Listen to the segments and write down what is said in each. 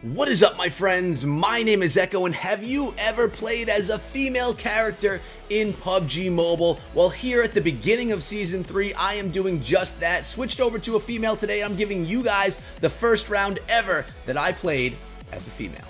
What is up, my friends? My name is Echo, and have you ever played as a female character in PUBG Mobile? Well, here at the beginning of Season 3, I am doing just that. Switched over to a female today. I'm giving you guys the first round ever that I played as a female.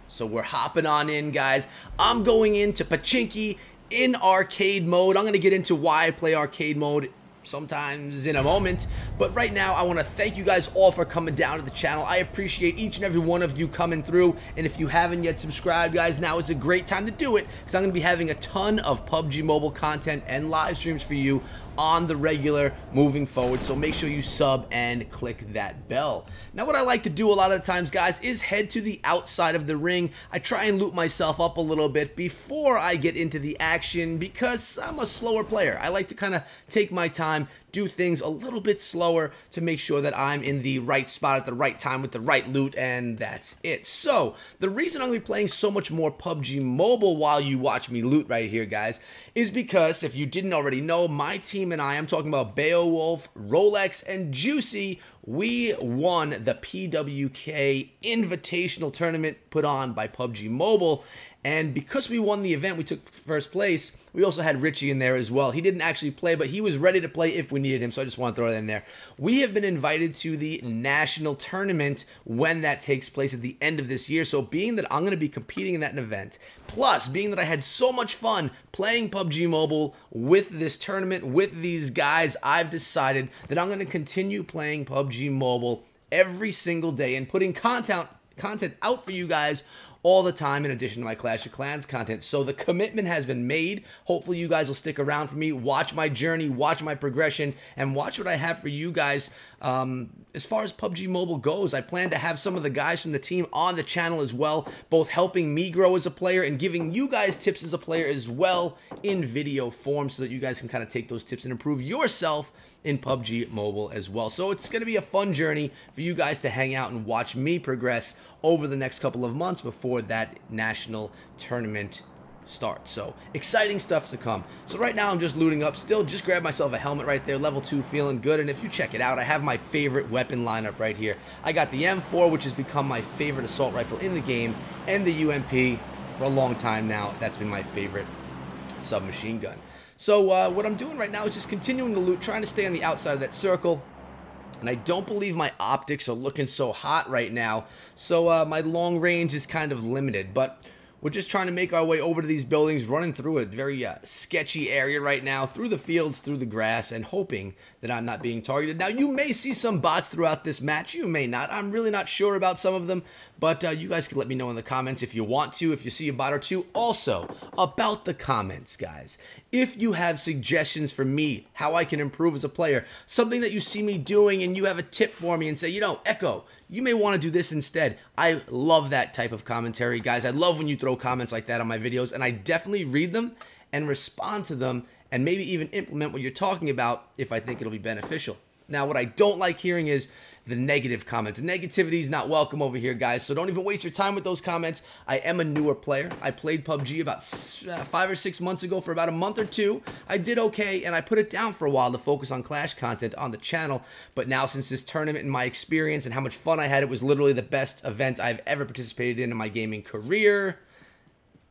So we're hopping on in, guys. I'm going into Pachinki in arcade mode. I'm going to get into why I play arcade mode sometimes in a moment, but right now I want to thank you guys all for coming down to the channel. I appreciate each and every one of you coming through, and if you haven't yet subscribed, guys, now is a great time to do it, because I'm going to be having a ton of PUBG Mobile content and live streams for you on the regular moving forward, so make sure you sub and click that bell. Now, what I like to do a lot of the times, guys, is head to the outside of the ring. I try and loot myself up a little bit before I get into the action, because I'm a slower player. I like to kind of take my time, do things a little bit slower to make sure that I'm in the right spot at the right time with the right loot, and that's it. So, the reason I'm going to be playing so much more PUBG Mobile while you watch me loot right here, guys, is because, if you didn't already know, my team and I'm talking about Beowulf, Rolex, and Juicy, we won the PWK Invitational Tournament put on by PUBG Mobile, and because we won the event, we took first place. We also had Richie in there as well. He didn't actually play, but he was ready to play if we needed him, so I just want to throw that in there. We have been invited to the national tournament when that takes place at the end of this year, so being that I'm going to be competing in that event, plus being that I had so much fun playing PUBG Mobile with this tournament, with these guys, I've decided that I'm going to continue playing PUBG Mobile every single day and putting content out for you guys all the time, in addition to my Clash of Clans content. So the commitment has been made. Hopefully you guys will stick around for me, watch my journey, watch my progression, and watch what I have for you guys. As far as PUBG Mobile goes, I plan to have some of the guys from the team on the channel as well, both helping me grow as a player and giving you guys tips as a player as well in video form, so that you guys can kind of take those tips and improve yourself in PUBG Mobile as well. So it's going to be a fun journey for you guys to hang out and watch me progress over the next couple of months before that national tournament starts. So exciting stuff to come. So right now I'm just looting up still. Just grabbed myself a helmet right there, level 2, feeling good. And if you check it out, I have my favorite weapon lineup right here. I got the M4, which has become my favorite assault rifle in the game, and the UMP. For a long time now, that's been my favorite submachine gun. So what I'm doing right now is just continuing to loot, trying to stay on the outside of that circle. And I don't believe my optics are looking so hot right now, so my long range is kind of limited. But we're just trying to make our way over to these buildings, running through a very sketchy area right now, through the fields, through the grass, and hoping that I'm not being targeted. Now, you may see some bots throughout this match. You may not. I'm really not sure about some of them, but you guys can let me know in the comments if you want to, if you see a bot or two. Also, about the comments, guys, if you have suggestions for me, how I can improve as a player, something that you see me doing and you have a tip for me and say, you know, Echo, you may want to do this instead. I love that type of commentary, guys. I love when you throw comments like that on my videos, and I definitely read them and respond to them and maybe even implement what you're talking about if I think it'll be beneficial. Now, what I don't like hearing is the negative comments. Negativity is not welcome over here, guys, so don't even waste your time with those comments. I am a newer player. I played PUBG about 5 or 6 months ago for about a month or two. I did okay, and I put it down for a while to focus on Clash content on the channel, but now since this tournament and my experience and how much fun I had, it was literally the best event I've ever participated in my gaming career,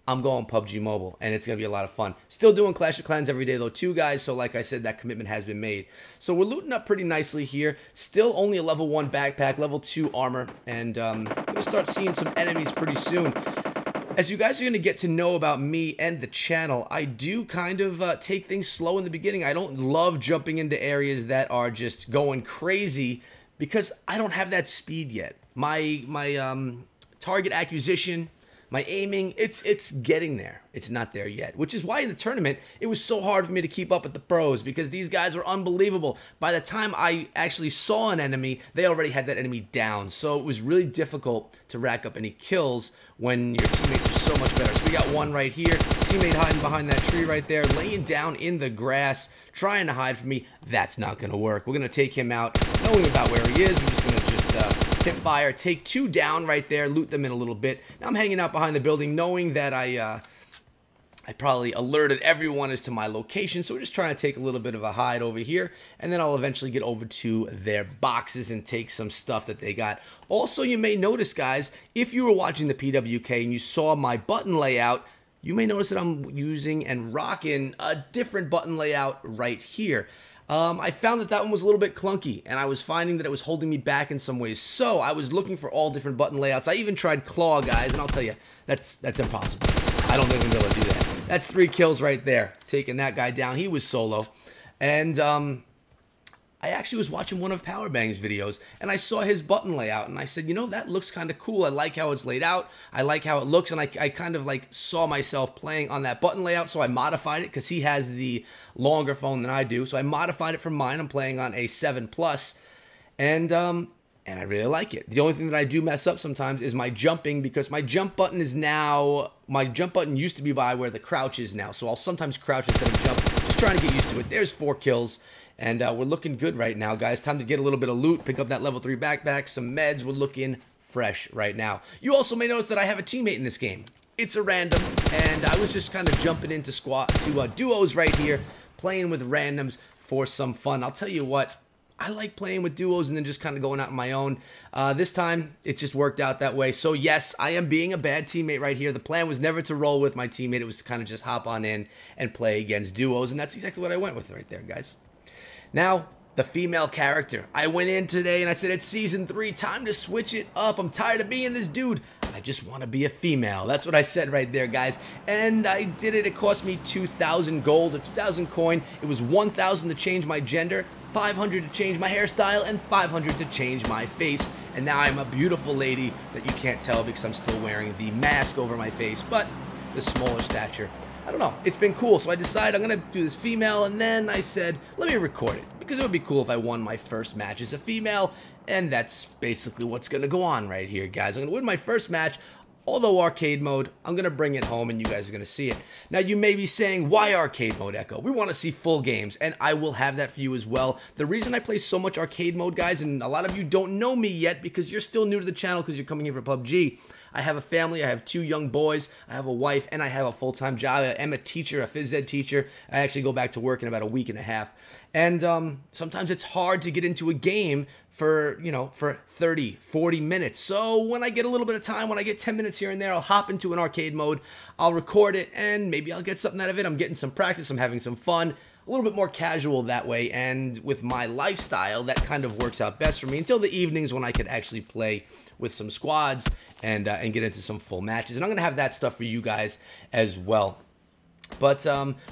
I'm going PUBG Mobile, and it's going to be a lot of fun. Still doing Clash of Clans every day, though, too, guys, so like I said, that commitment has been made. So we're looting up pretty nicely here. Still only a level 1 backpack, level 2 armor, and I'm going to start seeing some enemies pretty soon. As you guys are going to get to know about me and the channel, I do kind of take things slow in the beginning. I don't love jumping into areas that are just going crazy because I don't have that speed yet. My target acquisition, my aiming, it's getting there. It's not there yet, which is why in the tournament, it was so hard for me to keep up with the pros because these guys were unbelievable. By the time I actually saw an enemy, they already had that enemy down. So it was really difficult to rack up any kills when your teammates are so much better. So we got one right here, teammate hiding behind that tree right there, laying down in the grass, trying to hide from me. That's not going to work. We're going to take him out, knowing about where he is. We're just going to hip fire, take 2 down right there, loot them in a little bit. Now I'm hanging out behind the building knowing that I I probably alerted everyone as to my location, so we're just trying to take a little bit of a hide over here, and then I'll eventually get over to their boxes and take some stuff that they got. Also, you may notice, guys, if you were watching the PWK and you saw my button layout, you may notice that I'm using and rocking a different button layout right here. I found that one was a little bit clunky, and I was finding that it was holding me back in some ways. So I was looking for all different button layouts. I even tried claw, guys, and I'll tell you, that's impossible. I don't think I'm going to do that. That's 3 kills right there, taking that guy down. He was solo. And I actually was watching one of Powerbang's videos, and I saw his button layout, and I said, you know, that looks kind of cool. I like how it's laid out. I like how it looks, and I kind of like saw myself playing on that button layout, so I modified it because he has the longer phone than I do. So I modified it from mine. I'm playing on a 7 Plus, and I really like it. The only thing that I do mess up sometimes is my jumping, because my jump button is now, my jump button used to be by where the crouch is now. So I'll sometimes crouch instead of jump. Just trying to get used to it. There's 4 kills. And we're looking good right now, guys. Time to get a little bit of loot, pick up that level 3 backpack, some meds. We're looking fresh right now. You also may notice that I have a teammate in this game. It's a random, and I was just kind of jumping into duos right here, playing with randoms for some fun. I'll tell you what, I like playing with duos and then just kind of going out on my own. This time, it just worked out that way. So yes, I am being a bad teammate right here. The plan was never to roll with my teammate. It was to kind of just hop on in and play against duos, and that's exactly what I went with right there, guys. Now, the female character. I went in today and I said, it's season 3, time to switch it up. I'm tired of being this dude. I just want to be a female. That's what I said right there, guys. And I did it. It cost me 2,000 gold, a 2,000 coin. It was 1,000 to change my gender, 500 to change my hairstyle, and 500 to change my face. And now I'm a beautiful lady that you can't tell because I'm still wearing the mask over my face, but the smaller stature. I don't know. It's been cool. So I decided I'm going to do this female, and then I said, let me record it, because it would be cool if I won my first match as a female, and that's basically what's going to go on right here, guys. I'm going to win my first match, although arcade mode. I'm going to bring it home, and you guys are going to see it. Now, you may be saying, why arcade mode, Echo? We want to see full games, and I will have that for you as well. The reason I play so much arcade mode, guys, and a lot of you don't know me yet because you're still new to the channel because you're coming here for PUBG. I have a family, I have 2 young boys, I have a wife, and I have a full-time job. I am a teacher, a phys ed teacher. I actually go back to work in about a week and a half. And sometimes it's hard to get into a game for, you know, for 30, 40 minutes. So when I get a little bit of time, when I get 10 minutes here and there, I'll hop into an arcade mode, I'll record it, and maybe I'll get something out of it. I'm getting some practice, I'm having some fun. A little bit more casual that way, and with my lifestyle, that kind of works out best for me until the evenings when I could actually play with some squads and get into some full matches. And I'm going to have that stuff for you guys as well. But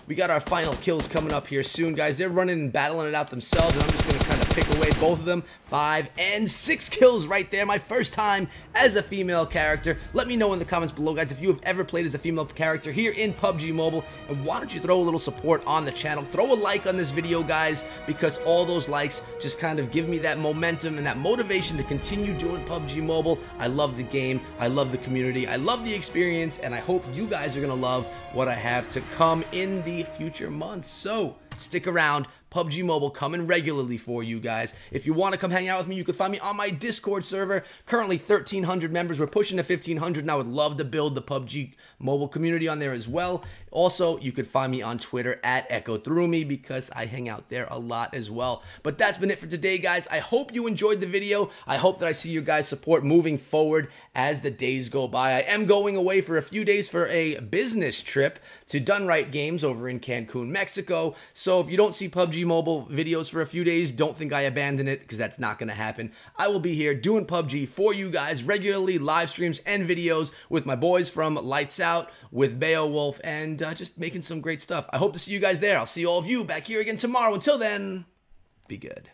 we got our final kills coming up here soon, guys. They're running and battling it out themselves, and I'm just going to kind of pick away both of them. 5 and 6 kills right there. My first time as a female character. Let me know in the comments below, guys, if you have ever played as a female character here in PUBG Mobile. And why don't you throw a little support on the channel? Throw a like on this video, guys, because all those likes just kind of give me that momentum and that motivation to continue doing PUBG Mobile. I love the game. I love the community. I love the experience, and I hope you guys are going to love what I have to come in the future months. So stick around. PUBG Mobile coming regularly for you guys. If you want to come hang out with me, you can find me on my Discord server. Currently 1,300 members. We're pushing to 1,500, and I would love to build the PUBG Mobile community on there as well. Also, you could find me on Twitter at EchoThroughMe because I hang out there a lot as well. But that's been it for today, guys. I hope you enjoyed the video. I hope that I see your guys' support moving forward as the days go by. I am going away for a few days for a business trip to Done Right Games over in Cancun, Mexico. So if you don't see PUBG Mobile videos for a few days, don't think I abandon it, because that's not going to happen. I will be here doing PUBG for you guys regularly, live streams and videos with my boys from Lights Out, with Beowulf, and just making some great stuff. I hope to see you guys there. I'll see all of you back here again tomorrow. Until then, be good.